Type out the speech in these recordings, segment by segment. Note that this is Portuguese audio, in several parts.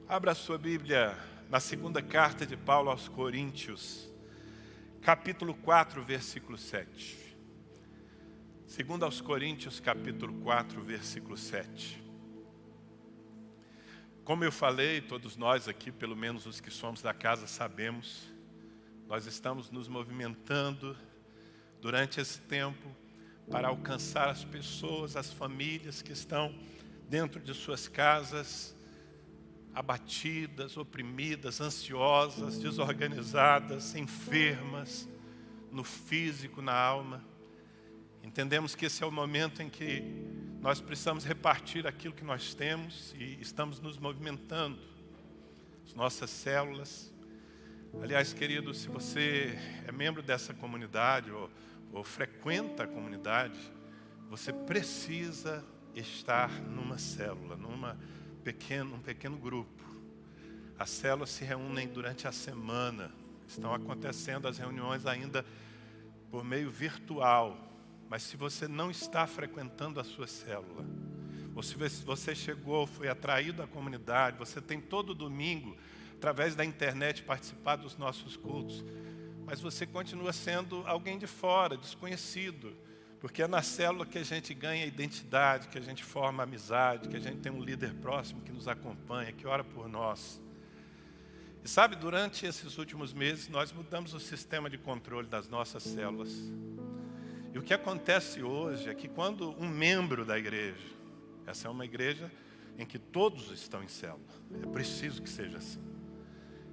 Abra a sua Bíblia na segunda carta de Paulo aos Coríntios, capítulo 4, versículo 7. Segunda aos Coríntios, capítulo 4, versículo 7. Como eu falei, todos nós aqui, pelo menos os que somos da casa, sabemos, nós estamos nos movimentando durante esse tempo para alcançar as pessoas, as famílias que estão dentro de suas casas, abatidas, oprimidas, ansiosas, desorganizadas, enfermas, no físico, na alma. Entendemos que esse é o momento em que nós precisamos repartir aquilo que nós temos e estamos nos movimentando, as nossas células. Aliás, querido, se você é membro dessa comunidade ou frequenta a comunidade, você precisa estar numa célula, um pequeno grupo. As células se reúnem durante a semana. Estão acontecendo as reuniões ainda por meio virtual. Mas se você não está frequentando a sua célula, ou se você chegou, foi atraído à comunidade, você tem todo domingo, através da internet, participar dos nossos cultos, mas você continua sendo alguém de fora, desconhecido, porque é na célula que a gente ganha identidade, que a gente forma amizade, que a gente tem um líder próximo que nos acompanha, que ora por nós. E sabe, durante esses últimos meses, nós mudamos o sistema de controle das nossas células. E o que acontece hoje é que quando um membro da igreja, essa é uma igreja em que todos estão em célula, é preciso que seja assim.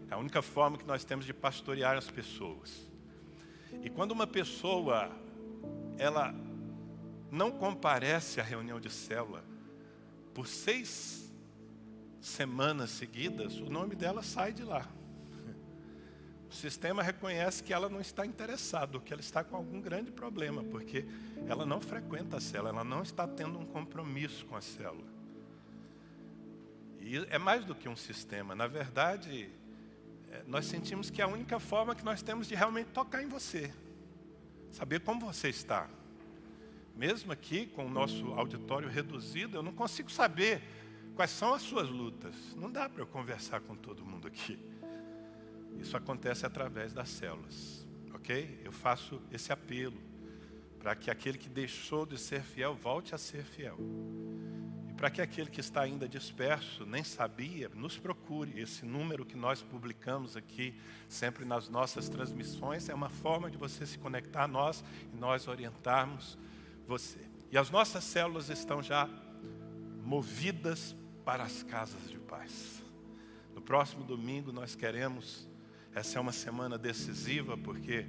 É a única forma que nós temos de pastorear as pessoas. E quando uma pessoa, ela não comparece à reunião de célula por 6 semanas seguidas, o nome dela sai de lá. O sistema reconhece que ela não está interessada, que ela está com algum grande problema, porque ela não frequenta a célula, ela não está tendo um compromisso com a célula. E é mais do que um sistema. Na verdade, nós sentimos que é a única forma que nós temos de realmente tocar em você. Saber como você está. Mesmo aqui, com o nosso auditório reduzido, eu não consigo saber quais são as suas lutas. Não dá para eu conversar com todo mundo aqui. Isso acontece através das células, ok? Eu faço esse apelo para que aquele que deixou de ser fiel volte a ser fiel. E para que aquele que está ainda disperso, nem sabia, nos procure. Esse número que nós publicamos aqui, sempre nas nossas transmissões, é uma forma de você se conectar a nós e nós orientarmos você. E as nossas células estão já movidas para as casas de paz. No próximo domingo nós queremos... Essa é uma semana decisiva, porque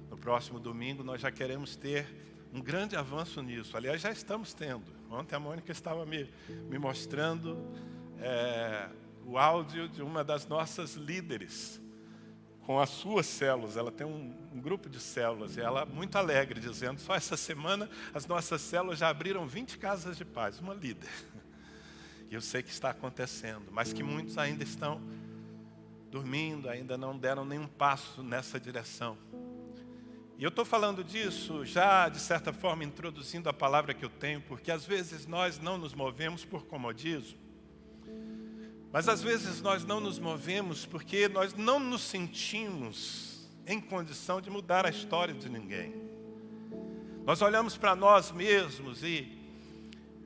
no próximo domingo nós já queremos ter um grande avanço nisso. Aliás, já estamos tendo. Ontem a Mônica estava me mostrando o áudio de uma das nossas líderes, com as suas células. Ela tem um grupo de células, e ela muito alegre, dizendo, só essa semana as nossas células já abriram 20 casas de paz, uma líder. E eu sei que está acontecendo, mas que muitos ainda estão dormindo, ainda não deram nenhum passo nessa direção. E eu estou falando disso já, de certa forma, introduzindo a palavra que eu tenho, porque às vezes nós não nos movemos por comodismo, mas às vezes nós não nos movemos porque nós não nos sentimos em condição de mudar a história de ninguém. Nós olhamos para nós mesmos e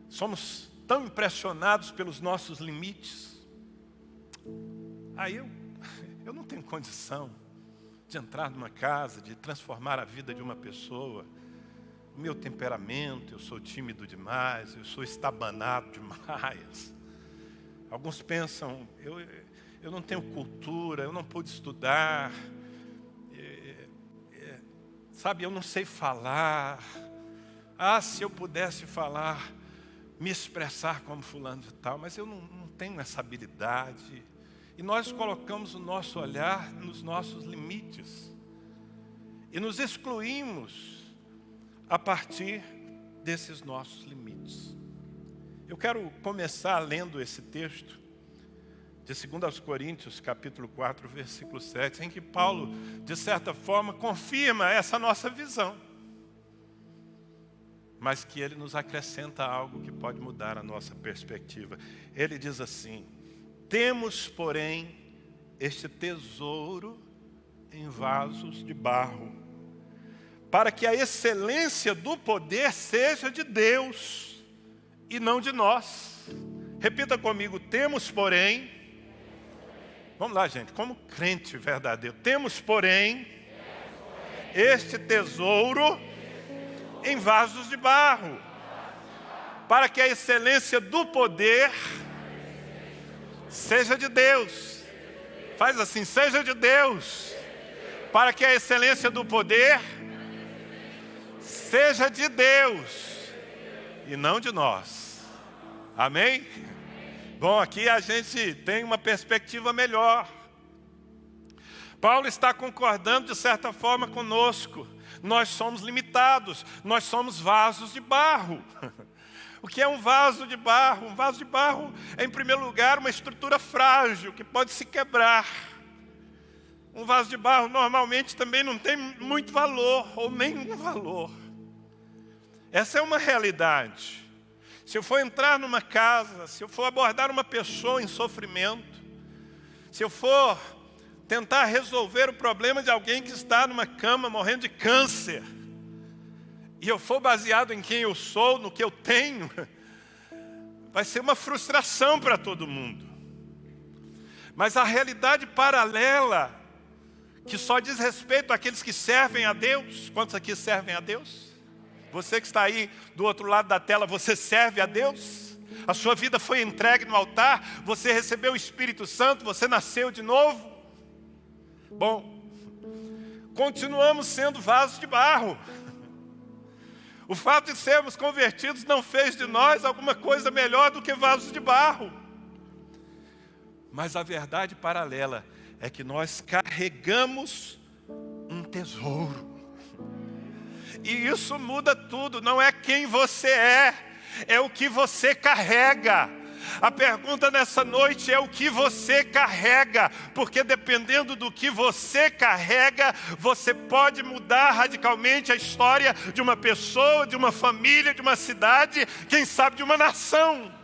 somos tão impressionados pelos nossos limites. Aí eu não tenho condição de entrar numa casa, de transformar a vida de uma pessoa. O meu temperamento, eu sou tímido demais, eu sou estabanado demais. Alguns pensam, eu não tenho cultura, eu não pude estudar, sabe, eu não sei falar. Ah, se eu pudesse falar, me expressar como fulano de tal, mas eu não tenho essa habilidade. E nós colocamos o nosso olhar nos nossos limites. E nos excluímos a partir desses nossos limites. Eu quero começar lendo esse texto de 2 aos Coríntios, capítulo 4, versículo 7, em que Paulo, de certa forma, confirma essa nossa visão. Mas que ele nos acrescenta algo que pode mudar a nossa perspectiva. Ele diz assim: Temos, porém, este tesouro em vasos de barro, para que a excelência do poder seja de Deus e não de nós. Repita comigo, temos, porém. Vamos lá, gente, como crente verdadeiro. Temos, porém, este tesouro em vasos de barro, para que a excelência do poder seja de Deus. Faz assim, seja de Deus. Para que a excelência do poder seja de Deus e não de nós. Amém? Bom, aqui a gente tem uma perspectiva melhor. Paulo está concordando de certa forma conosco. Nós somos limitados, nós somos vasos de barro. O que é um vaso de barro? Um vaso de barro é, em primeiro lugar, uma estrutura frágil que pode se quebrar. Um vaso de barro normalmente também não tem muito valor, ou nenhum valor. Essa é uma realidade. Se eu for entrar numa casa, se eu for abordar uma pessoa em sofrimento, se eu for tentar resolver o problema de alguém que está numa cama morrendo de câncer, e eu for baseado em quem eu sou, no que eu tenho, vai ser uma frustração para todo mundo. Mas a realidade paralela, que só diz respeito àqueles que servem a Deus. Quantos aqui servem a Deus? Você que está aí do outro lado da tela, você serve a Deus? A sua vida foi entregue no altar? Você recebeu o Espírito Santo? Você nasceu de novo? Bom, continuamos sendo vasos de barro. O fato de sermos convertidos não fez de nós alguma coisa melhor do que vasos de barro. Mas a verdade paralela é que nós carregamos um tesouro. E isso muda tudo. Não é quem você é o que você carrega. A pergunta nessa noite é o que você carrega, porque dependendo do que você carrega, você pode mudar radicalmente a história de uma pessoa, de uma família, de uma cidade, quem sabe de uma nação.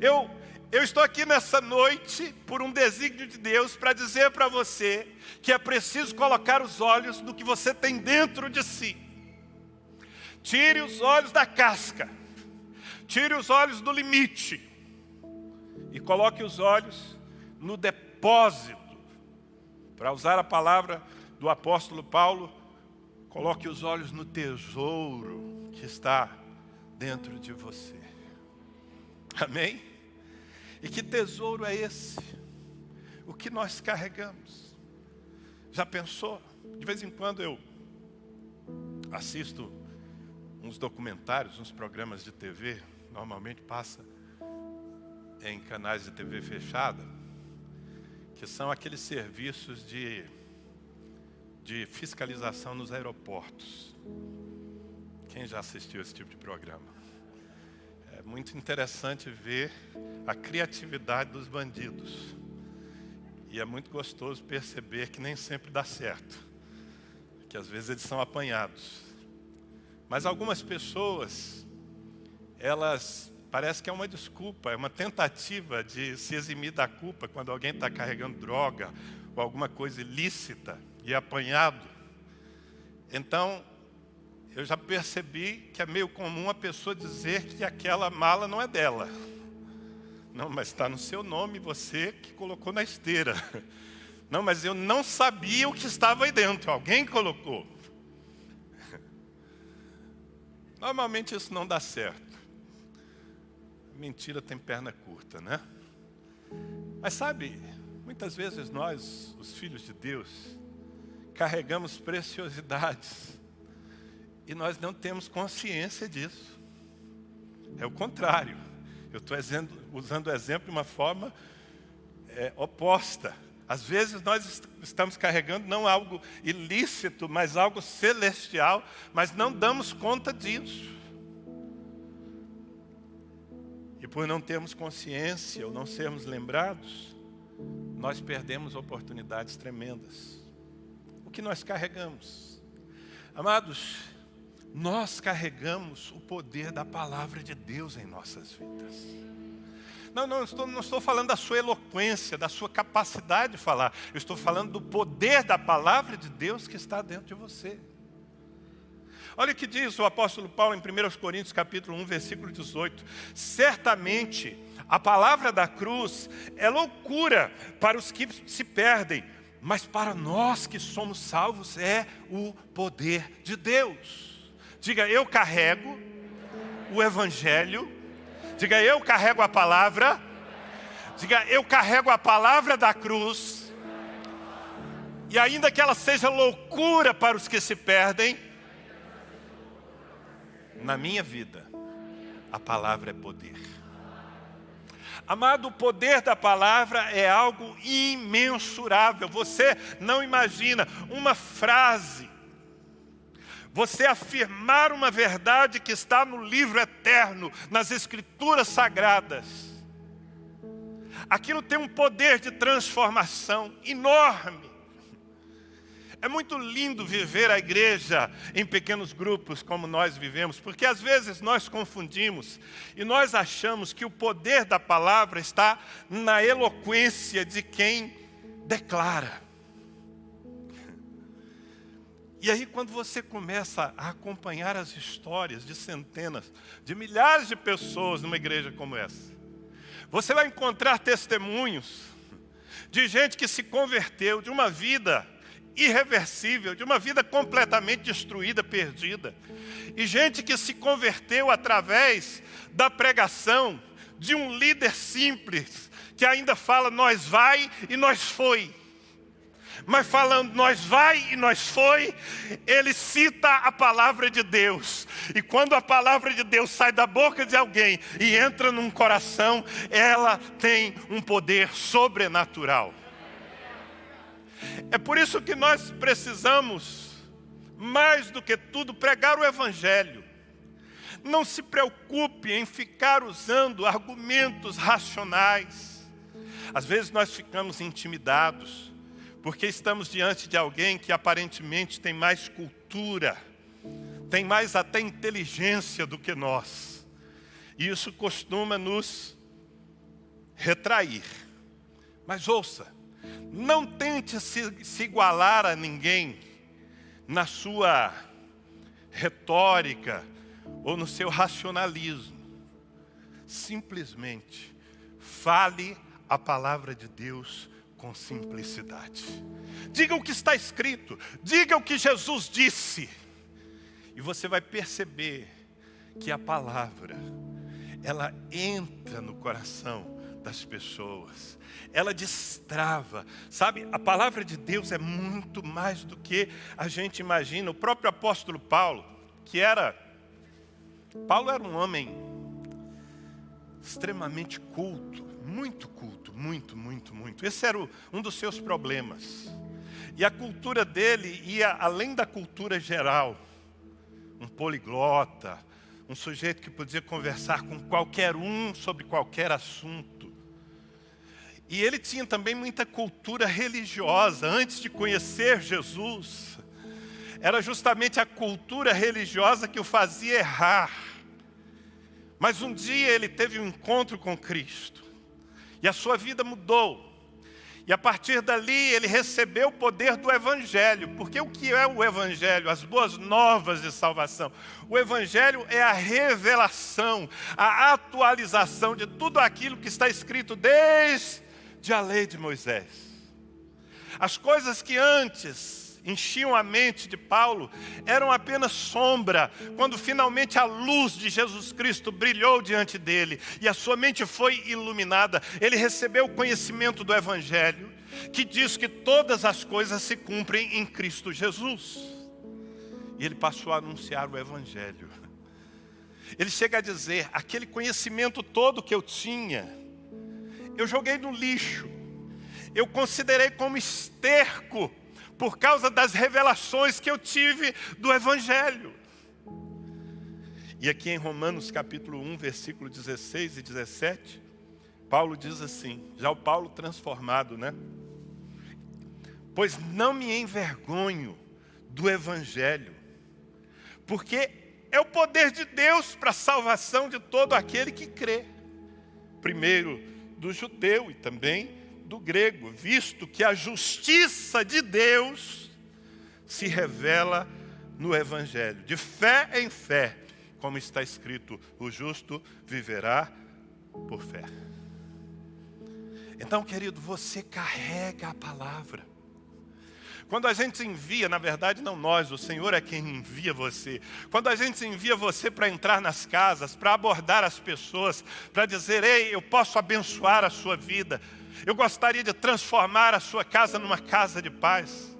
Eu estou aqui nessa noite por um desígnio de Deus para dizer para você que é preciso colocar os olhos no que você tem dentro de si. Tire os olhos da casca, tire os olhos do limite e coloque os olhos no depósito. Para usar a palavra do apóstolo Paulo, coloque os olhos no tesouro que está dentro de você. Amém? E que tesouro é esse? O que nós carregamos? Já pensou? De vez em quando eu assisto uns documentários, uns programas de TV, normalmente passa em canais de TV fechada, que são aqueles serviços de fiscalização nos aeroportos. Quem já assistiu esse tipo de programa? É muito interessante ver a criatividade dos bandidos. E é muito gostoso perceber que nem sempre dá certo. Que às vezes eles são apanhados. Mas algumas pessoas, elas parece que é uma desculpa, é uma tentativa de se eximir da culpa quando alguém está carregando droga ou alguma coisa ilícita e é apanhado. Então, eu já percebi que é meio comum a pessoa dizer que aquela mala não é dela. Não, mas está no seu nome, você que colocou na esteira. Não, mas eu não sabia o que estava aí dentro, alguém colocou. Normalmente isso não dá certo. Mentira tem perna curta, né? Mas sabe, muitas vezes nós, os filhos de Deus, carregamos preciosidades. E nós não temos consciência disso. É o contrário. Eu estou usando o exemplo de uma forma oposta. Às vezes nós estamos carregando não algo ilícito, mas algo celestial, mas não damos conta disso. E por não termos consciência ou não sermos lembrados, nós perdemos oportunidades tremendas. O que nós carregamos? Amados, nós carregamos o poder da palavra de Deus em nossas vidas. Não estou falando da sua eloquência, da sua capacidade de falar. Eu estou falando do poder da palavra de Deus que está dentro de você. Olha o que diz o apóstolo Paulo em 1 Coríntios capítulo 1, versículo 18. Certamente, a palavra da cruz é loucura para os que se perdem, mas para nós que somos salvos é o poder de Deus. Diga, eu carrego o evangelho. Diga, eu carrego a palavra. Diga, eu carrego a palavra da cruz. E ainda que ela seja loucura para os que se perdem, na minha vida, a palavra é poder. Amado, o poder da palavra é algo imensurável. Você não imagina uma frase, você afirmar uma verdade que está no livro eterno, nas escrituras sagradas. Aquilo tem um poder de transformação enorme. É muito lindo viver a igreja em pequenos grupos como nós vivemos, porque às vezes nós confundimos e nós achamos que o poder da palavra está na eloquência de quem declara. E aí quando você começa a acompanhar as histórias de centenas, de milhares de pessoas numa igreja como essa, você vai encontrar testemunhos de gente que se converteu de uma vida irreversível, de uma vida completamente destruída, perdida. E gente que se converteu através da pregação de um líder simples, que ainda fala nós vai e nós foi. Mas falando nós vai e nós foi, ele cita a palavra de Deus. E quando a palavra de Deus sai da boca de alguém e entra num coração, ela tem um poder sobrenatural. É por isso que nós precisamos, mais do que tudo, pregar o evangelho. Não se preocupe em ficar usando argumentos racionais. Às vezes nós ficamos intimidados, porque estamos diante de alguém que aparentemente tem mais cultura, tem mais até inteligência do que nós. E isso costuma nos retrair. Mas ouça, não tente se igualar a ninguém na sua retórica ou no seu racionalismo. Simplesmente fale a palavra de Deus com simplicidade. Diga o que está escrito, diga o que Jesus disse. E você vai perceber que a palavra, ela entra no coração das pessoas. Ela destrava, sabe? A palavra de Deus é muito mais do que a gente imagina. O próprio apóstolo Paulo, Paulo era um homem extremamente culto, muito culto, muito. Esse era um dos seus problemas. E a cultura dele ia além da cultura geral. Um poliglota, um sujeito que podia conversar com qualquer um sobre qualquer assunto. E ele tinha também muita cultura religiosa. Antes de conhecer Jesus, era justamente a cultura religiosa que o fazia errar. Mas um dia ele teve um encontro com Cristo. E a sua vida mudou. E a partir dali ele recebeu o poder do Evangelho. Porque o que é o Evangelho? As boas novas de salvação. O Evangelho é a revelação, a atualização de tudo aquilo que está escrito desde a lei de Moisés. As coisas que antes enchiam a mente de Paulo eram apenas sombra, quando finalmente a luz de Jesus Cristo brilhou diante dele e a sua mente foi iluminada. Ele recebeu o conhecimento do Evangelho, que diz que todas as coisas se cumprem em Cristo Jesus. E ele passou a anunciar o Evangelho. Ele chega a dizer, aquele conhecimento todo que eu tinha, eu joguei no lixo, eu considerei como esterco, por causa das revelações que eu tive do Evangelho. E aqui em Romanos capítulo 1, versículo 16 e 17, Paulo diz assim, já o Paulo transformado, né? Pois não me envergonho do Evangelho, porque é o poder de Deus para a salvação de todo aquele que crê. primeiro do judeu e também do grego, visto que a justiça de Deus se revela no Evangelho, de fé em fé, como está escrito, o justo viverá por fé. Então, querido, você carrega a palavra. Quando a gente envia, na verdade não nós, o Senhor é quem envia você. Quando a gente envia você para entrar nas casas, para abordar as pessoas, para dizer, ei, eu posso abençoar a sua vida. Eu gostaria de transformar a sua casa numa casa de paz.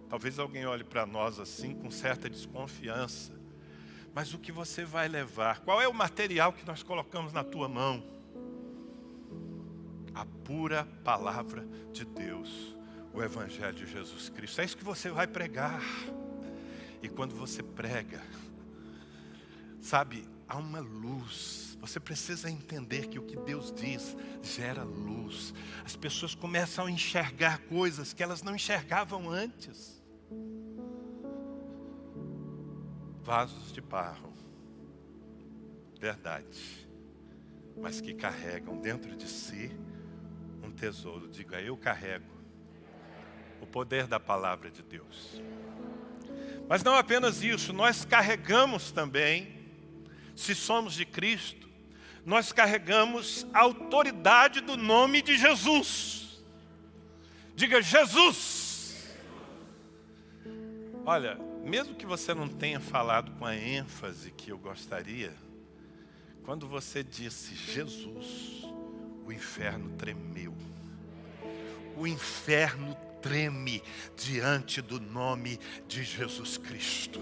Talvez alguém olhe para nós assim com certa desconfiança. Mas o que você vai levar? Qual é o material que nós colocamos na tua mão? A pura palavra de Deus. O Evangelho de Jesus Cristo. É isso que você vai pregar. E quando você prega, sabe, há uma luz. Você precisa entender que o que Deus diz gera luz. As pessoas começam a enxergar coisas que elas não enxergavam antes. Vasos de barro. Verdade. Mas que carregam dentro de si um tesouro. Diga, eu carrego o poder da palavra de Deus. Mas não apenas isso, nós carregamos também, se somos de Cristo, nós carregamos a autoridade do nome de Jesus. Diga, Jesus! Olha, mesmo que você não tenha falado com a ênfase que eu gostaria, quando você disse Jesus, o inferno tremeu. O inferno treme diante do nome de Jesus Cristo.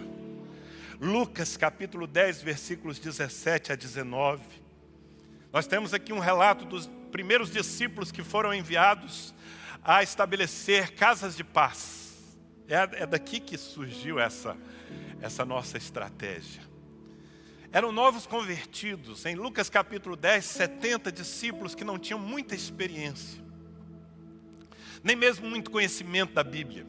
Lucas capítulo 10, versículos 17 a 19. Nós temos aqui um relato dos primeiros discípulos que foram enviados a estabelecer casas de paz. É daqui que surgiu essa nossa estratégia. Eram novos convertidos. Em Lucas capítulo 10, 70 discípulos que não tinham muita experiência, nem mesmo muito conhecimento da Bíblia.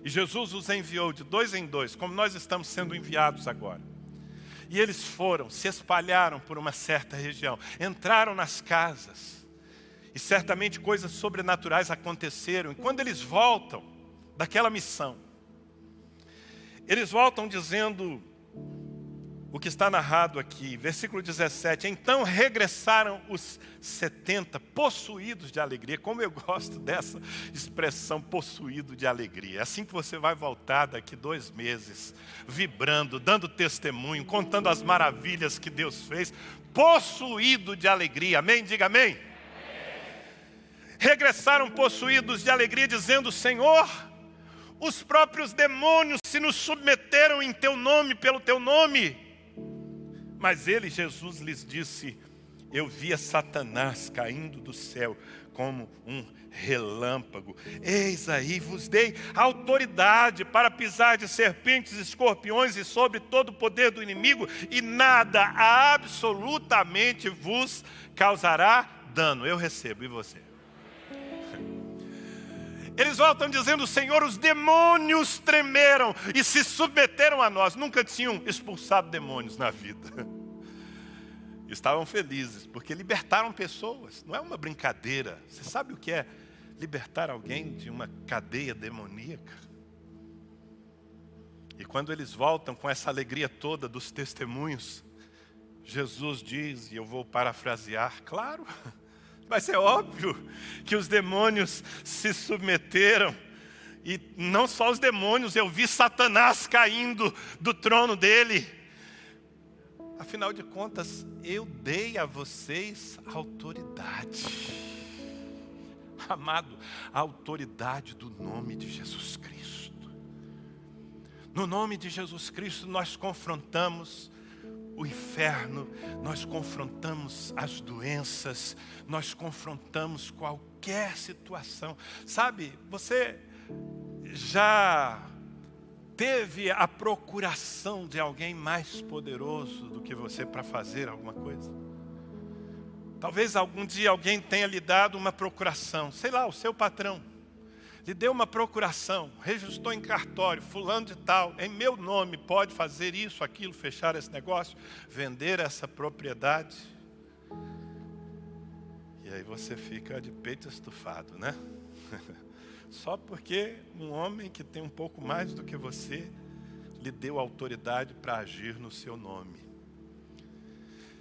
E Jesus os enviou de 2 em 2, como nós estamos sendo enviados agora. E eles foram, se espalharam por uma certa região, entraram nas casas. E certamente coisas sobrenaturais aconteceram. E quando eles voltam daquela missão, eles voltam dizendo o que está narrado aqui, versículo 17. Então regressaram os 70 possuídos de alegria. Como eu gosto dessa expressão, possuído de alegria. É assim que você vai voltar daqui 2 meses, vibrando, dando testemunho, contando as maravilhas que Deus fez, possuído de alegria. Amém? Diga amém. Regressaram possuídos de alegria, dizendo, Senhor, os próprios demônios se nos submeteram em teu nome, pelo teu nome. Mas ele, Jesus, lhes disse, eu via Satanás caindo do céu como um relâmpago. Eis aí, vos dei autoridade para pisar de serpentes, escorpiões e sobre todo o poder do inimigo, e nada absolutamente vos causará dano. Eu recebo, e você? Eles voltam dizendo, Senhor, os demônios tremeram e se submeteram a nós. Nunca tinham expulsado demônios na vida. Estavam felizes, porque libertaram pessoas. Não é uma brincadeira. Você sabe o que é libertar alguém de uma cadeia demoníaca? E quando eles voltam com essa alegria toda dos testemunhos, Jesus diz, e eu vou parafrasear, claro, mas é óbvio que os demônios se submeteram. E não só os demônios, eu vi Satanás caindo do trono dele. Afinal de contas, eu dei a vocês autoridade. Amado, a autoridade do nome de Jesus Cristo. No nome de Jesus Cristo nós confrontamos o inferno, nós confrontamos as doenças, nós confrontamos qualquer situação. Sabe, você já teve a procuração de alguém mais poderoso do que você para fazer alguma coisa? Talvez algum dia alguém tenha lhe dado uma procuração, sei lá, o seu patrão lhe deu uma procuração, registrou em cartório, fulano de tal, em meu nome pode fazer isso, aquilo, fechar esse negócio, vender essa propriedade. E aí você fica de peito estufado, né? Só porque um homem que tem um pouco mais do que você lhe deu autoridade para agir no seu nome.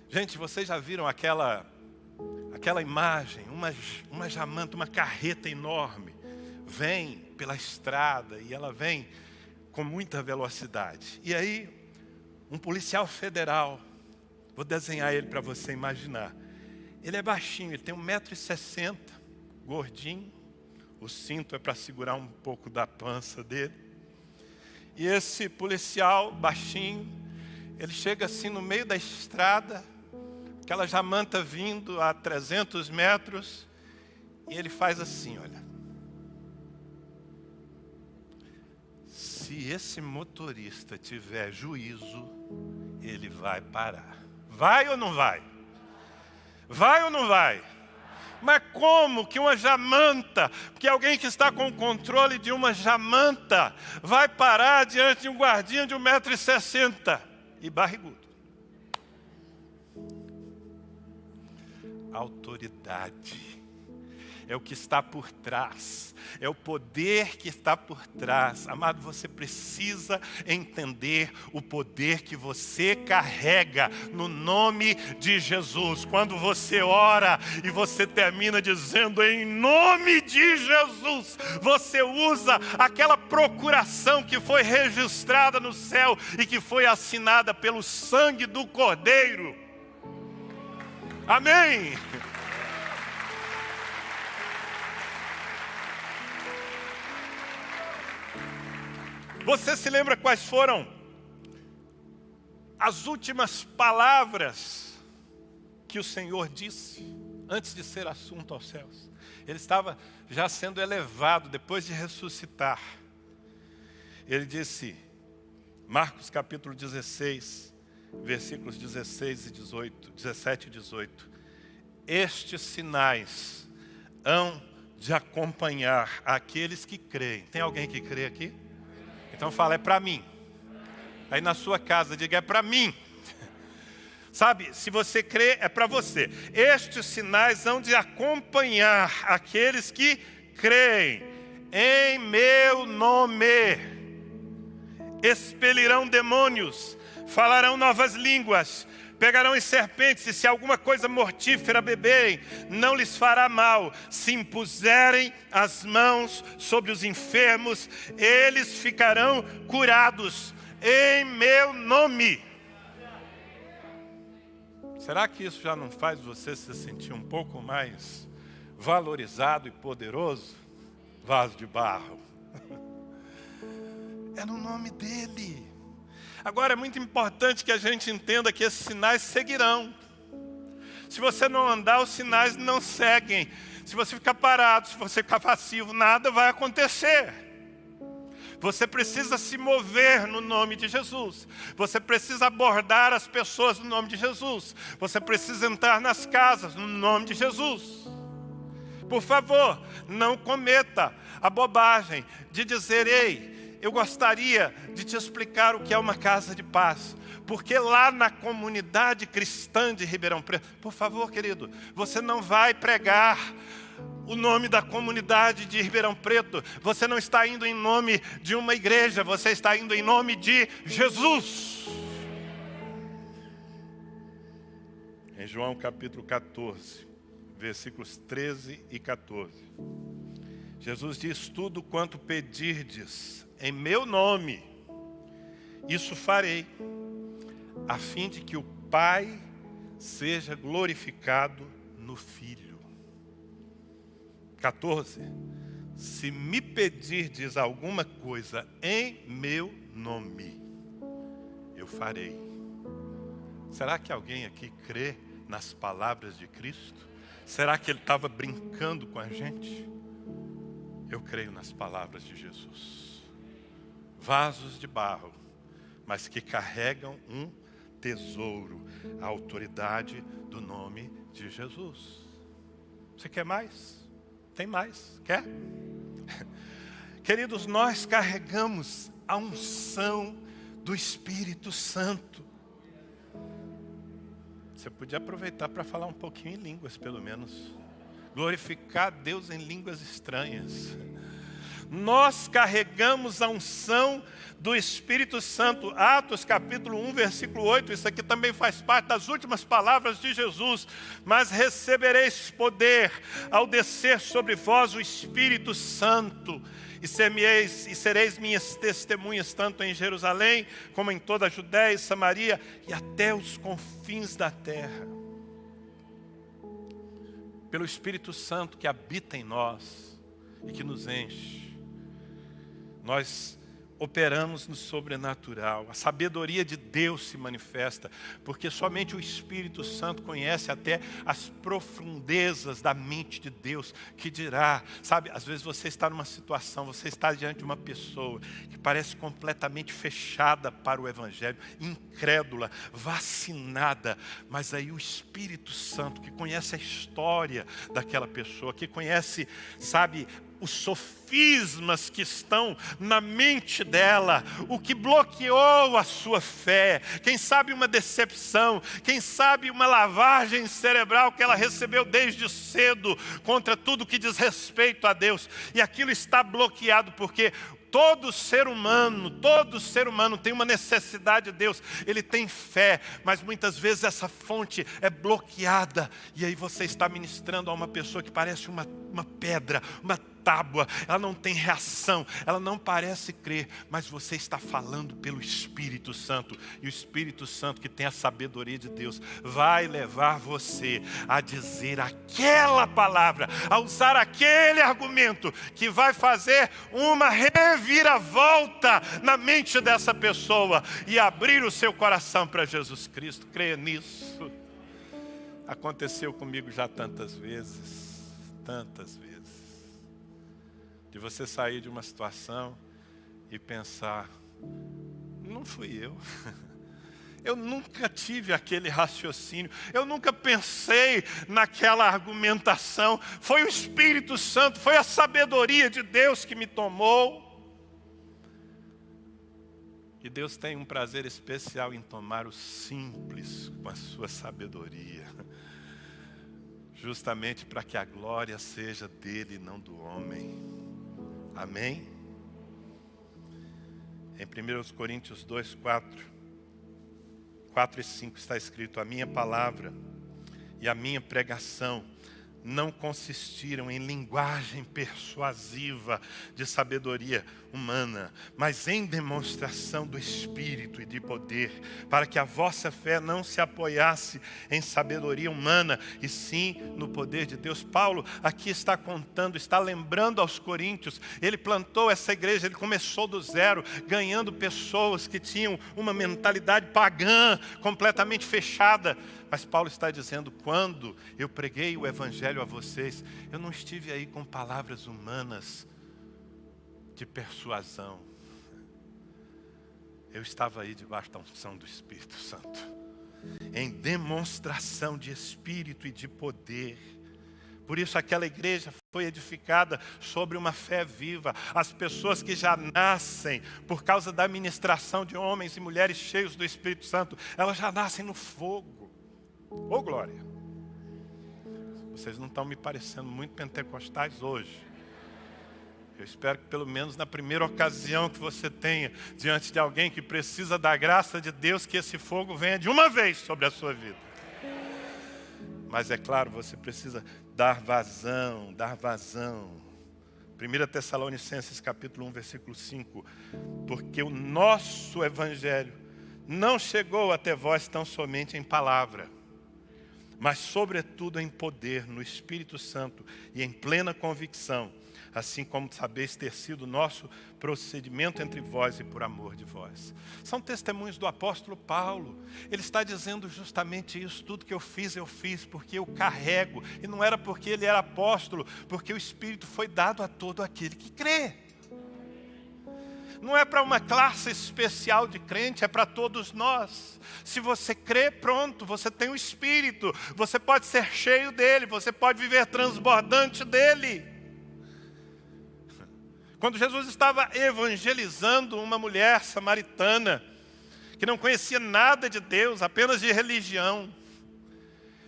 Gente, vocês já viram aquela imagem, uma jamanta, uma carreta enorme, vem pela estrada e ela vem com muita velocidade. E aí, um policial federal, vou desenhar ele para você imaginar. Ele é baixinho, ele tem 1,60 m, gordinho. O cinto é para segurar um pouco da pança dele. E esse policial baixinho, ele chega assim no meio da estrada, aquela jamanta vindo a 300 metros, e ele faz assim, olha. Se esse motorista tiver juízo, ele vai parar. Vai ou não vai? Vai ou não vai? Mas como que uma jamanta, que alguém que está com o controle de uma jamanta, vai parar diante de um guardinha de 1,60 m e barrigudo? Autoridade é o que está por trás, é o poder que está por trás. Amado, você precisa entender o poder que você carrega no nome de Jesus. Quando você ora e você termina dizendo em nome de Jesus, você usa aquela procuração que foi registrada no céu e que foi assinada pelo sangue do Cordeiro. Amém. Você se lembra quais foram as últimas palavras que o Senhor disse antes de ser assunto aos céus? Ele estava já sendo elevado depois de ressuscitar. Ele disse, Marcos capítulo 16, versículos 17 e 18. Estes sinais hão de acompanhar aqueles que creem. Tem alguém que crê aqui? Então fala, é para mim. Aí na sua casa, diga, é para mim. Sabe, se você crê, é para você. Estes sinais hão de acompanhar aqueles que creem em meu nome. Expelirão demônios, falarão novas línguas, pegarão em serpentes, e se alguma coisa mortífera beberem, não lhes fará mal. Se impuserem as mãos sobre os enfermos, eles ficarão curados em meu nome. Será que isso já não faz você se sentir um pouco mais valorizado e poderoso? Vaso de barro. É no nome dele. Agora é muito importante que a gente entenda que esses sinais seguirão. Se você não andar, os sinais não seguem. Se você ficar parado, se você ficar passivo, nada vai acontecer. Você precisa se mover no nome de Jesus. Você precisa abordar as pessoas no nome de Jesus. Você precisa entrar nas casas no nome de Jesus. Por favor, não cometa a bobagem de dizer, ei, eu gostaria de te explicar o que é uma casa de paz. Porque lá na comunidade cristã de Ribeirão Preto, por favor, querido, você não vai pregar o nome da comunidade de Ribeirão Preto. Você não está indo em nome de uma igreja, você está indo em nome de Jesus. Em João capítulo 14, versículos 13 e 14. Jesus diz, tudo quanto pedirdes em meu nome, isso farei, a fim de que o Pai seja glorificado no Filho. 14. Se me pedirdes alguma coisa em meu nome, eu farei. Será que alguém aqui crê nas palavras de Cristo? Será que ele estava brincando com a gente? Eu creio nas palavras de Jesus. Vasos de barro, mas que carregam um tesouro, a autoridade do nome de Jesus. Você quer mais? Tem mais? Quer? Queridos, nós carregamos a unção do Espírito Santo. Você podia aproveitar para falar um pouquinho em línguas, pelo menos. glorificar a Deus em línguas estranhas. Nós carregamos a unção do Espírito Santo. Atos capítulo 1, versículo 8. Isso aqui também faz parte das últimas palavras de Jesus. Mas recebereis poder ao descer sobre vós o Espírito Santo. E sereis minhas testemunhas tanto em Jerusalém, como em toda a Judéia e Samaria, e até os confins da terra. Pelo Espírito Santo que habita em nós e que nos enche, nós operamos no sobrenatural. A sabedoria de Deus se manifesta, porque somente o Espírito Santo conhece até as profundezas da mente de Deus, que dirá, sabe, às vezes você está numa situação, você está diante de uma pessoa que parece completamente fechada para o Evangelho, incrédula, vacinada, mas aí o Espírito Santo, que conhece a história daquela pessoa, que conhece, sabe, os sofismas que estão na mente dela, o que bloqueou a sua fé, quem sabe uma decepção, quem sabe uma lavagem cerebral que ela recebeu desde cedo contra tudo que diz respeito a Deus, e aquilo está bloqueado porque todo ser humano tem uma necessidade de Deus, ele tem fé, mas muitas vezes essa fonte é bloqueada, e aí você está ministrando a uma pessoa que parece uma pedra, uma tábua, ela não tem reação, ela não parece crer, mas você está falando pelo Espírito Santo, e o Espírito Santo, que tem a sabedoria de Deus, vai levar você a dizer aquela palavra, a usar aquele argumento, que vai fazer uma reviravolta na mente dessa pessoa, e abrir o seu coração para Jesus Cristo. Creia nisso. Aconteceu comigo já tantas vezes, de você sair de uma situação e pensar, não fui eu. Eu nunca tive aquele raciocínio, eu nunca pensei naquela argumentação. Foi o Espírito Santo, foi a sabedoria de Deus que me tomou. E Deus tem um prazer especial em tomar o simples com a sua sabedoria, justamente para que a glória seja dele e não do homem. Amém? Em 1 Coríntios 2, 4 e 5 está escrito: a minha palavra e a minha pregação não consistiram em linguagem persuasiva de sabedoria humana, mas em demonstração do Espírito e de poder, para que a vossa fé não se apoiasse em sabedoria humana, e sim no poder de Deus. Paulo aqui está contando, está lembrando aos coríntios, ele plantou essa igreja, ele começou do zero, ganhando pessoas que tinham uma mentalidade pagã, completamente fechada. Mas Paulo está dizendo, quando eu preguei o Evangelho a vocês, eu não estive aí com palavras humanas de persuasão. Eu estava aí debaixo da unção do Espírito Santo, em demonstração de Espírito e de poder. Por isso aquela igreja foi edificada sobre uma fé viva. As pessoas que já nascem por causa da ministração de homens e mulheres cheios do Espírito Santo, elas já nascem no fogo. Ô glória! Vocês não estão me parecendo muito pentecostais hoje. Eu espero que pelo menos na primeira ocasião que você tenha diante de alguém que precisa da graça de Deus, que esse fogo venha de uma vez sobre a sua vida. Mas é claro, você precisa dar vazão. 1 Tessalonicenses capítulo 1, versículo 5. Porque o nosso Evangelho não chegou até vós tão somente em palavra, mas sobretudo em poder, no Espírito Santo e em plena convicção, assim como sabeis ter sido o nosso procedimento entre vós e por amor de vós. São testemunhos do apóstolo Paulo. Ele está dizendo justamente isso, tudo que eu fiz porque eu carrego. E não era porque ele era apóstolo, porque o Espírito foi dado a todo aquele que crê. Não é para uma classe especial de crente, é para todos nós. Se você crê, pronto, você tem o Espírito. Você pode ser cheio dele, você pode viver transbordante dele. Quando Jesus estava evangelizando uma mulher samaritana, que não conhecia nada de Deus, apenas de religião,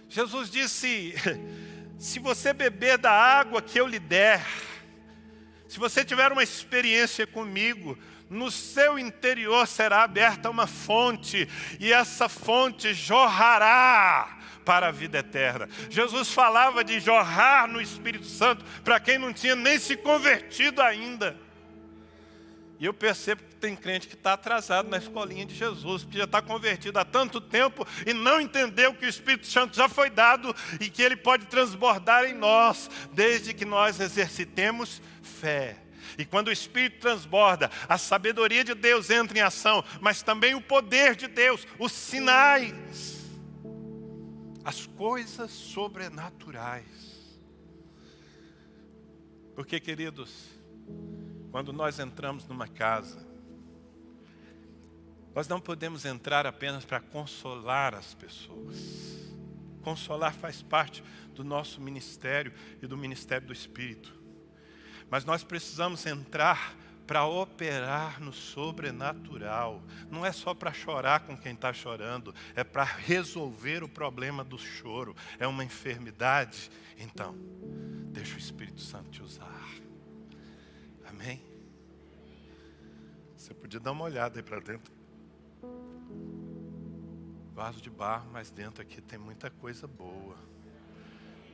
Jesus disse, se você beber da água que eu lhe der, se você tiver uma experiência comigo, no seu interior será aberta uma fonte, e essa fonte jorrará para a vida eterna. Jesus falava de jorrar no Espírito Santo para quem não tinha nem se convertido ainda. E eu percebo que tem crente que está atrasado na escolinha de Jesus, porque já está convertido há tanto tempo e não entendeu que o Espírito Santo já foi dado e que ele pode transbordar em nós, desde que nós exercitemos fé. E quando o Espírito transborda, a sabedoria de Deus entra em ação, mas também o poder de Deus, os sinais, as coisas sobrenaturais. Porque, queridos, quando nós entramos numa casa, nós não podemos entrar apenas para consolar as pessoas. Consolar faz parte do nosso ministério e do ministério do Espírito. Mas nós precisamos entrar para operar no sobrenatural. Não é só para chorar com quem está chorando, é para resolver o problema do choro. É uma enfermidade, então, deixa o Espírito Santo te usar. Amém? Você podia dar uma olhada aí para dentro. Vaso de barro, mas dentro aqui tem muita coisa boa.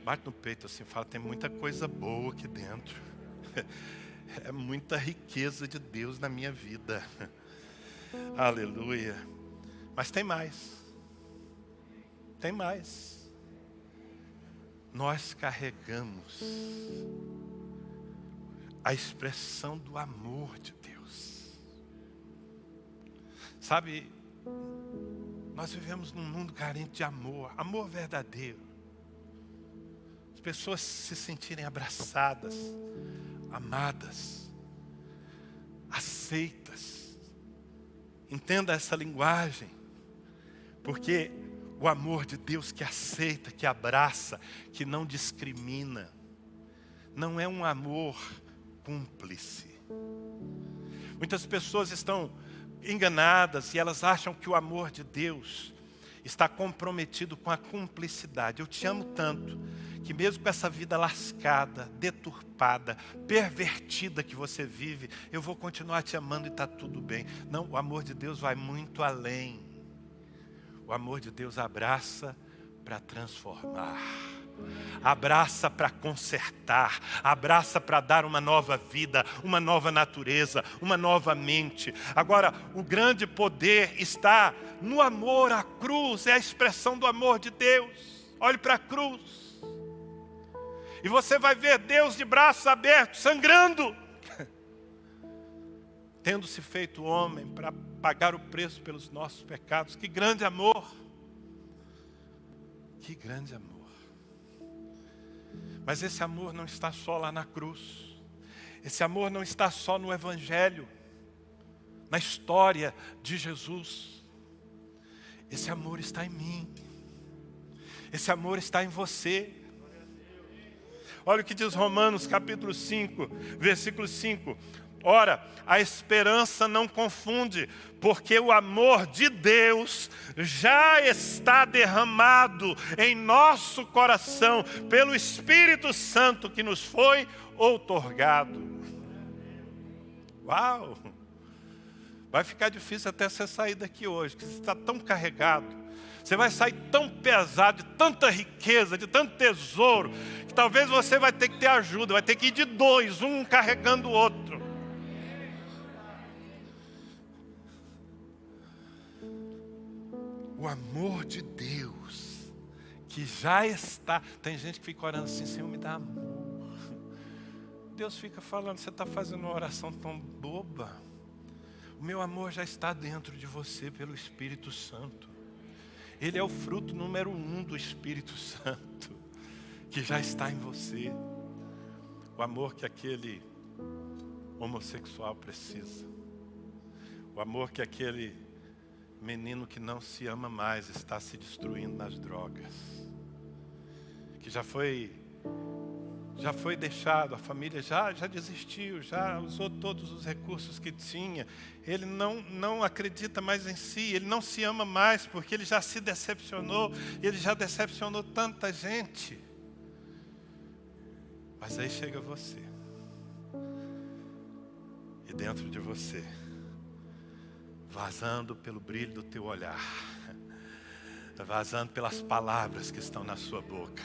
Bate no peito assim, fala, tem muita coisa boa aqui dentro. É muita riqueza de Deus na minha vida. Aleluia. Mas tem mais. Tem mais. Nós carregamos a expressão do amor de Deus. Sabe, nós vivemos num mundo carente de amor, amor verdadeiro. As pessoas se sentirem abraçadas, amadas, aceitas. Entenda essa linguagem, porque o amor de Deus que aceita, que abraça, que não discrimina, não é um amor cúmplice. Muitas pessoas estão enganadas e elas acham que o amor de Deus está comprometido com a cumplicidade. Eu te amo tanto que mesmo com essa vida lascada, deturpada, pervertida que você vive, eu vou continuar te amando e está tudo bem. Não, o amor de Deus vai muito além. O amor de Deus abraça para transformar. Abraça para consertar, abraça para dar uma nova vida, uma nova natureza, uma nova mente. Agora, o grande poder está no amor. A cruz é a expressão do amor de Deus. Olhe para a cruz e você vai ver Deus de braços abertos, sangrando, tendo se feito homem para pagar o preço pelos nossos pecados. Que grande amor! Que grande amor! Mas esse amor não está só lá na cruz. Esse amor não está só no Evangelho, na história de Jesus. Esse amor está em mim. Esse amor está em você. Olha o que diz Romanos capítulo 5, versículo 5. Ora, a esperança não confunde, porque o amor de Deus já está derramado em nosso coração pelo Espírito Santo que nos foi outorgado. Uau! Vai ficar difícil até você sair daqui hoje, porque você está tão carregado. Você vai sair tão pesado, de tanta riqueza, de tanto tesouro, que talvez você vai ter que ter ajuda, vai ter que ir de dois, um carregando o outro. O amor de Deus, que já está... Tem gente que fica orando assim, Senhor, me dá amor. Deus fica falando, você está fazendo uma oração tão boba. O meu amor já está dentro de você pelo Espírito Santo. Ele é o fruto número 1 do Espírito Santo, que já está em você. O amor que aquele homossexual precisa. O amor que aquele menino que não se ama mais está se destruindo nas drogas. Que já foi deixado, a família já desistiu, já usou todos os recursos que tinha. Ele não acredita mais em si, ele não se ama mais, porque ele já se decepcionou, ele já decepcionou tanta gente. Mas aí chega você. E dentro de você, vazando pelo brilho do teu olhar, vazando pelas palavras que estão na sua boca,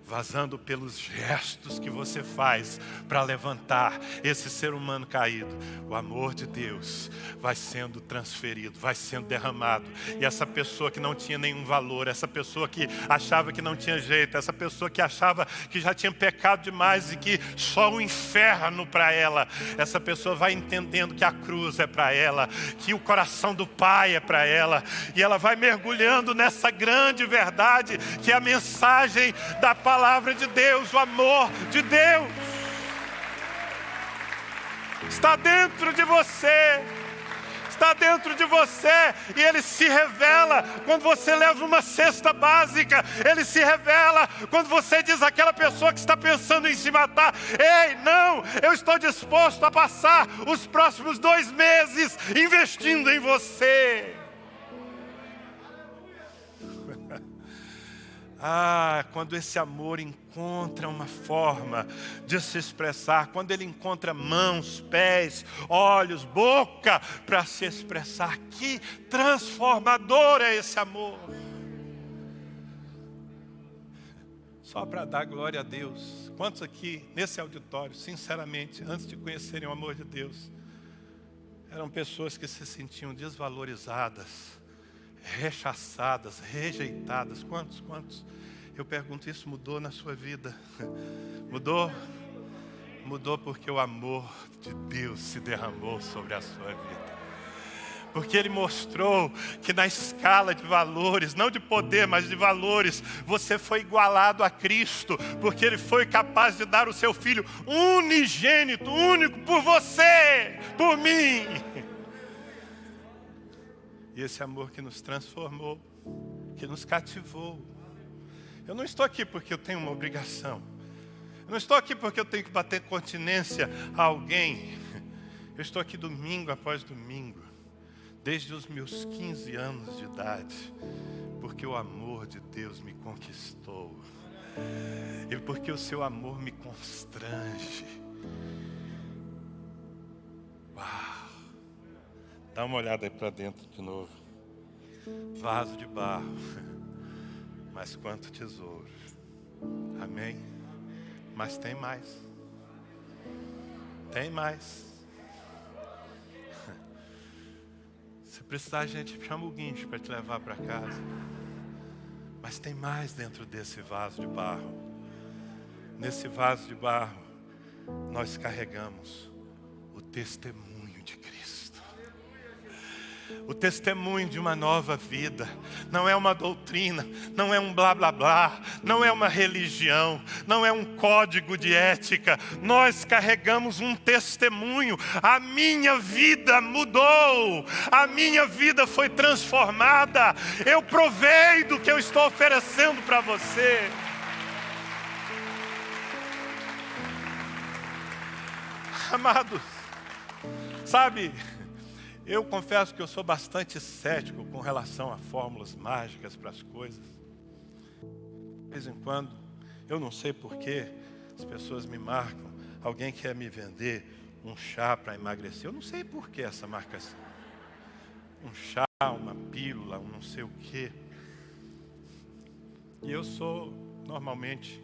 vazando pelos gestos que você faz para levantar esse ser humano caído, o amor de Deus vai sendo transferido, vai sendo derramado. E essa pessoa que não tinha nenhum valor, essa pessoa que achava que não tinha jeito, essa pessoa que achava que já tinha pecado demais e que só o inferno para ela, essa pessoa vai entendendo que a cruz é para ela, que o coração do Pai é para ela, e ela vai mergulhando nessa grande verdade que é a mensagem da palavra de Deus, o amor de Deus está dentro de você, está dentro de você, e ele se revela quando você leva uma cesta básica, ele se revela quando você diz àquela pessoa que está pensando em se matar: ei, não, eu estou disposto a passar os próximos 2 meses investindo em você. Quando esse amor encontra uma forma de se expressar, quando ele encontra mãos, pés, olhos, boca para se expressar, que transformador é esse amor! Só para dar glória a Deus. Quantos aqui nesse auditório, sinceramente, antes de conhecerem o amor de Deus, eram pessoas que se sentiam desvalorizadas, rechaçadas, rejeitadas? Quantos? Eu pergunto, isso mudou na sua vida? Mudou? Mudou porque o amor de Deus se derramou sobre a sua vida. Porque Ele mostrou que na escala de valores, não de poder, mas de valores, você foi igualado a Cristo, porque Ele foi capaz de dar o seu Filho unigênito, único, por você, por mim. E esse amor que nos transformou, que nos cativou. Eu não estou aqui porque eu tenho uma obrigação. Eu não estou aqui porque eu tenho que bater continência a alguém. Eu estou aqui domingo após domingo, desde os meus 15 anos de idade, porque o amor de Deus me conquistou. E porque o seu amor me constrange. Uau! Dá uma olhada aí para dentro de novo. Vaso de barro, mas quanto tesouro. Amém? Mas tem mais. Tem mais. Se precisar, a gente chama o guincho para te levar para casa. Mas tem mais dentro desse vaso de barro. Nesse vaso de barro, nós carregamos o testemunho de Cristo. O testemunho de uma nova vida. Não é uma doutrina, não é um blá blá blá, não é uma religião, não é um código de ética. Nós carregamos um testemunho. A minha vida mudou, a minha vida foi transformada. Eu provei do que eu estou oferecendo para você. Amados, sabe, eu confesso que eu sou bastante cético com relação a fórmulas mágicas para as coisas. De vez em quando, eu não sei porquê, as pessoas me marcam. Alguém quer me vender um chá para emagrecer. Eu não sei porquê essa marcação. Um chá, uma pílula, um não sei o quê. E eu sou, normalmente,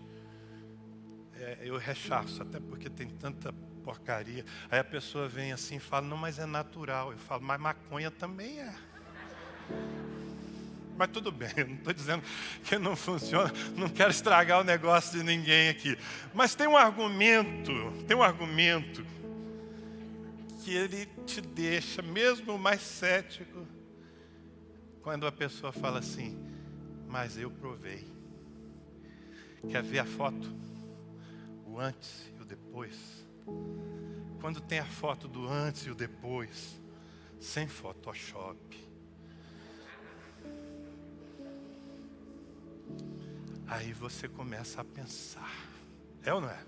eu rechaço, até porque tem tanta porcaria. Aí a pessoa vem assim e fala: não, mas é natural. Eu falo: mas maconha também é. Mas tudo bem, eu não estou dizendo que não funciona, não quero estragar o negócio de ninguém aqui. Mas tem um argumento que ele te deixa, mesmo mais cético, quando a pessoa fala assim: mas eu provei. Quer ver a foto? O antes e o depois. Quando tem a foto do antes e o depois, sem Photoshop, aí você começa a pensar, é ou não é?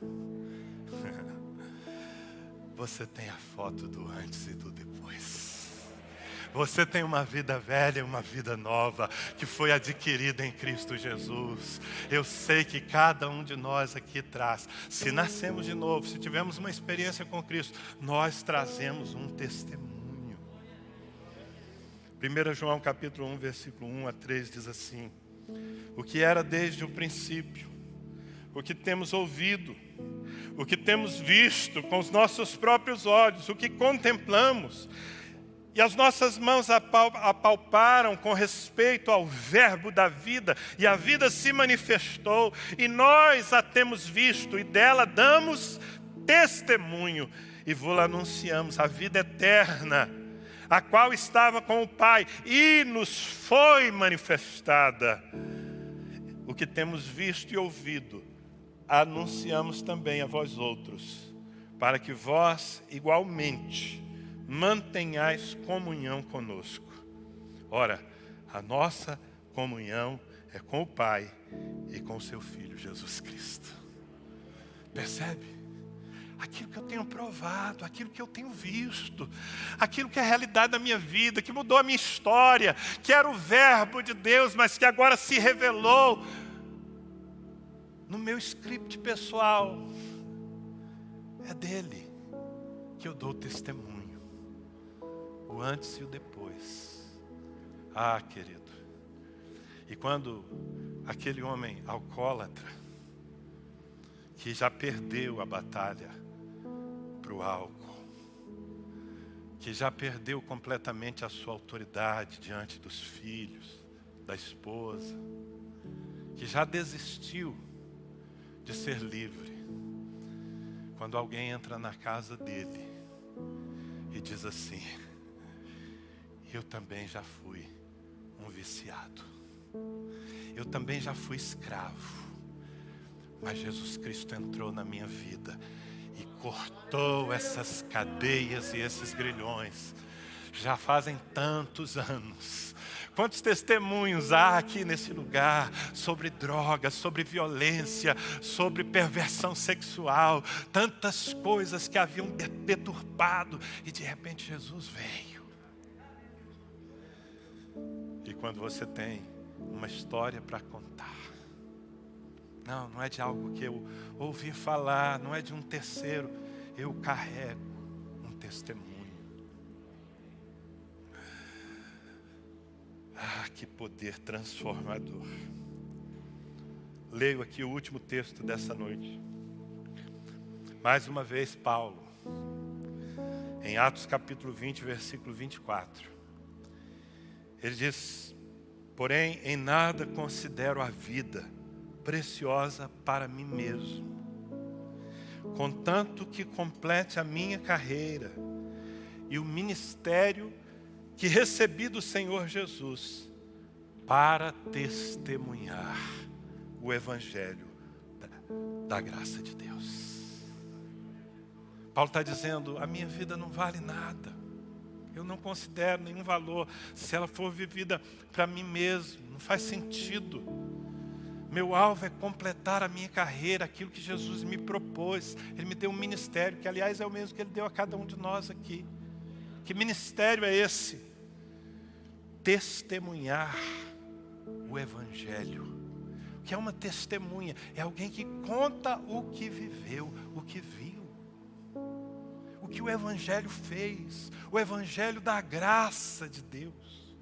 Você tem a foto do antes e do depois. Você tem uma vida velha e uma vida nova, que foi adquirida em Cristo Jesus. Eu sei que cada um de nós aqui traz. Se nascemos de novo, se tivermos uma experiência com Cristo, nós trazemos um testemunho. 1 João capítulo 1, versículo 1 a 3 diz assim: o que era desde o princípio, o que temos ouvido, o que temos visto com os nossos próprios olhos, o que contemplamos, e as nossas mãos apalparam com respeito ao verbo da vida, e a vida se manifestou, e nós a temos visto, e dela damos testemunho, e vou-la anunciamos, a vida eterna, a qual estava com o Pai, e nos foi manifestada. O que temos visto e ouvido, anunciamos também a vós outros, para que vós, igualmente, mantenhais comunhão conosco. Ora, a nossa comunhão é com o Pai e com o seu Filho Jesus Cristo. Percebe? Aquilo que eu tenho provado, aquilo que eu tenho visto, aquilo que é a realidade da minha vida, que mudou a minha história, que era o verbo de Deus, mas que agora se revelou no meu script pessoal. É dele que eu dou testemunho, o antes e o depois. Ah, querido, e quando aquele homem alcoólatra, que já perdeu a batalha para o álcool, que já perdeu completamente a sua autoridade diante dos filhos, da esposa, que já desistiu de ser livre, quando alguém entra na casa dele e diz assim: eu também já fui um viciado, eu também já fui escravo, mas Jesus Cristo entrou na minha vida e cortou essas cadeias e esses grilhões. Já fazem tantos anos. Quantos testemunhos há aqui nesse lugar sobre drogas, sobre violência, sobre perversão sexual, tantas coisas que haviam deturpado, e de repente Jesus veio. E quando você tem uma história para contar, não é de algo que eu ouvi falar, não é de um terceiro, eu carrego um testemunho. Ah, que poder transformador. Leio aqui o último texto dessa noite. Mais uma vez Paulo, em Atos capítulo 20, versículo 24. Ele diz: porém, em nada considero a vida preciosa para mim mesmo, contanto que complete a minha carreira e o ministério que recebi do Senhor Jesus, para testemunhar o Evangelho da graça de Deus. Paulo está dizendo: a minha vida não vale nada, eu não considero nenhum valor se ela for vivida para mim mesmo, não faz sentido. Meu alvo é completar a minha carreira, aquilo que Jesus me propôs. Ele me deu um ministério, que aliás é o mesmo que Ele deu a cada um de nós aqui. Que ministério é esse? Testemunhar o Evangelho. O que é uma testemunha? É alguém que conta o que viveu, o que viu, o que o Evangelho fez, o Evangelho da graça de Deus.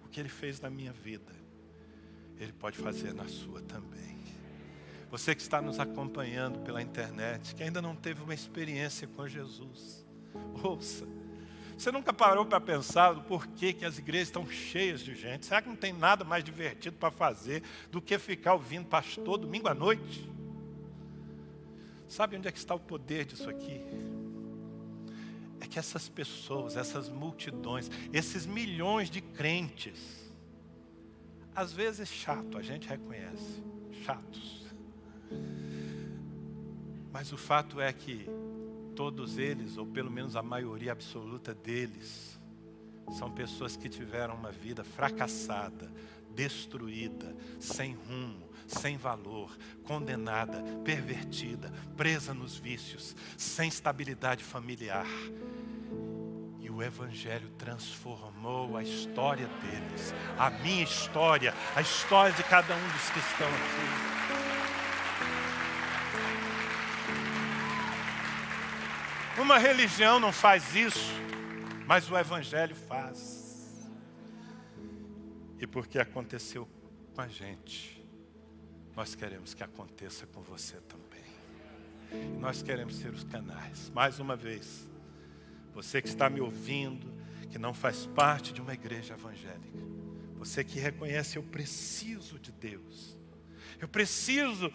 O que Ele fez na minha vida, Ele pode fazer na sua também. Você que está nos acompanhando pela internet, que ainda não teve uma experiência com Jesus, ouça. Você nunca parou para pensar do porquê que as igrejas estão cheias de gente? Será que não tem nada mais divertido para fazer do que ficar ouvindo pastor domingo à noite? Sabe onde é que está o poder disso aqui? É que essas pessoas, essas multidões, esses milhões de crentes, às vezes chato, a gente reconhece, chatos. Mas o fato é que todos eles, ou pelo menos a maioria absoluta deles, são pessoas que tiveram uma vida fracassada, destruída, sem rumo, sem valor, condenada, pervertida, presa nos vícios, sem estabilidade familiar. E o Evangelho transformou a história deles, a minha história, a história de cada um dos que estão aqui. Uma religião não faz isso, mas o Evangelho faz. E porque aconteceu com a gente, nós queremos que aconteça com você também. E nós queremos ser os canais. Mais uma vez, você que está me ouvindo, que não faz parte de uma igreja evangélica, você que reconhece, eu preciso de Deus, eu preciso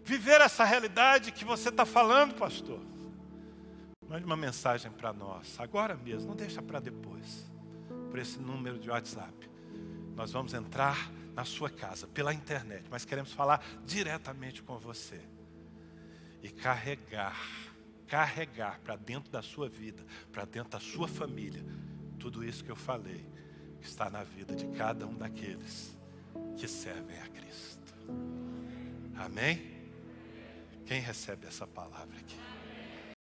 viver essa realidade que você está falando, pastor. Mande uma mensagem para nós, agora mesmo, não deixa para depois, por esse número de WhatsApp. Nós vamos entrar na sua casa, pela internet, mas queremos falar diretamente com você. E carregar para dentro da sua vida, para dentro da sua família, tudo isso que eu falei, que está na vida de cada um daqueles que servem a Cristo. Amém? Quem recebe essa palavra aqui?